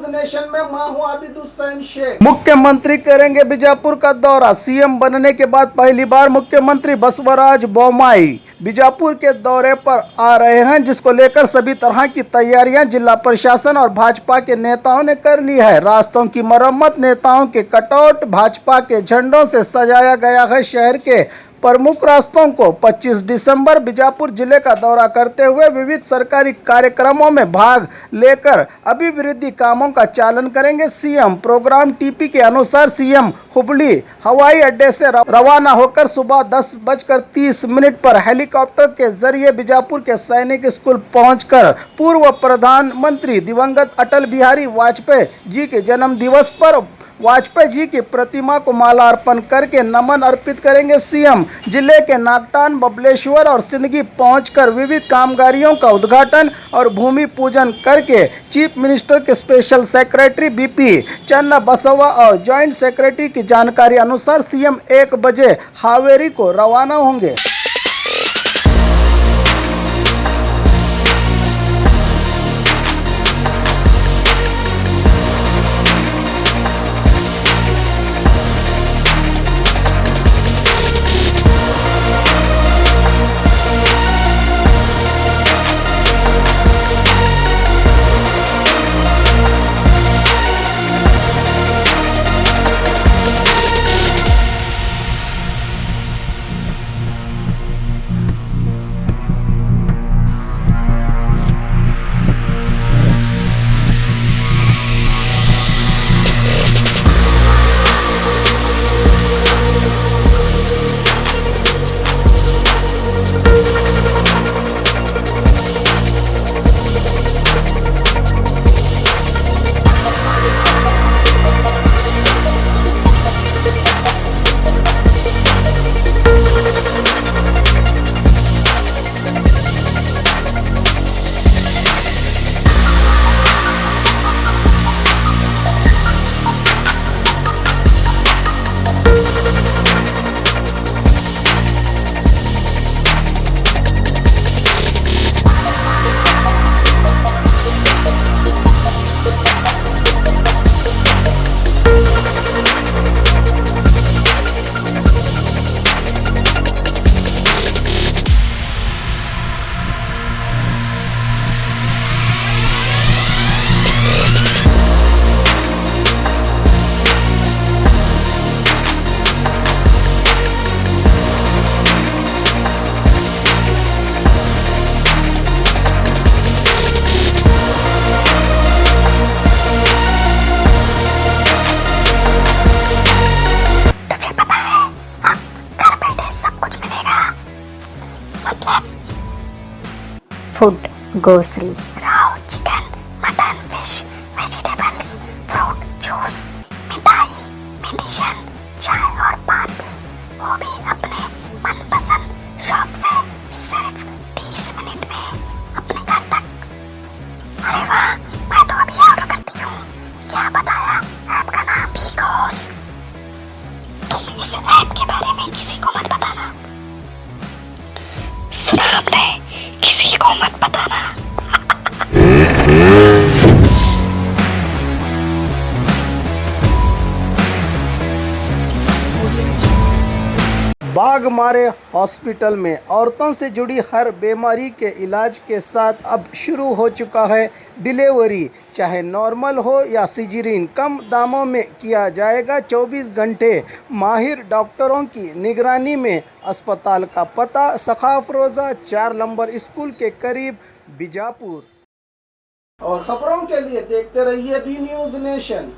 Nation में मैं हूं आबिद हुसैन शेख। मुख्यमंत्री करेंगे बीजापुर का दौरा। सीएम बनने के बाद पहली बार मुख्यमंत्री बसवराज बोम्मई बीजापुर के दौरे पर आ रहे हैं, जिसको लेकर सभी तरह की तैयारियां जिला प्रशासन और भाजपा के नेताओं ने कर ली है। रास्तों की मरम्मत, नेताओं के कटआउट, भाजपा के झंडों से सजाया गया है शहर के प्रमुख रास्तों को। 25 दिसंबर बीजापुर जिले का दौरा करते हुए विविध सरकारी कार्यक्रमों में भाग लेकर अभिवृद्धि कामों का चालन करेंगे सीएम। प्रोग्राम टीपी के अनुसार सीएम हुबली हवाई अड्डे से रवाना होकर सुबह 10:30 पर हेलीकॉप्टर के जरिए बीजापुर के सैनिक स्कूल पहुंचकर पूर्व प्रधानमंत्री दिवंगत अटल बिहारी वाजपेयी जी के जन्म दिवस पर वाजपेयी जी की प्रतिमा को मालार्पण करके नमन अर्पित करेंगे सीएम। जिले के नागटान, बबलेश्वर और सिंदगी पहुंचकर विविध कामगारियों का उद्घाटन और भूमि पूजन करके चीफ मिनिस्टर के स्पेशल सेक्रेटरी बीपी चन्ना बसवा और जॉइंट सेक्रेटरी की जानकारी अनुसार सीएम 1 बजे हावेरी को रवाना होंगे। Food, grocery, Rao, chicken, mutton, fish, vegetables, fruit, juice, मिठाई, मेडिसिन, चाय और पान भी, वो भी अपने मनपसंद शॉप से सिर्फ 30 मिनट में अपने घर तक। अरे वाह, मैं तो अभी ऑर्डर करती हूँ। क्या बताया? ऐप का नाम बिगोस। तुम इस ऐप के बारे में किसी को मत बताना। सुना हमने? किसी को मत बताना। बाघमारे हॉस्पिटल में औरतों से जुड़ी हर बीमारी के इलाज के साथ अब शुरू हो चुका है डिलीवरी। चाहे नॉर्मल हो या सिजेरियन, कम दामों में किया जाएगा। 24 घंटे माहिर डॉक्टरों की निगरानी में। अस्पताल का पता सखाफ रोज़ा 4 नंबर स्कूल के करीब, बीजापुर। और खबरों के लिए देखते रहिए बी न्यूज़ नेशन।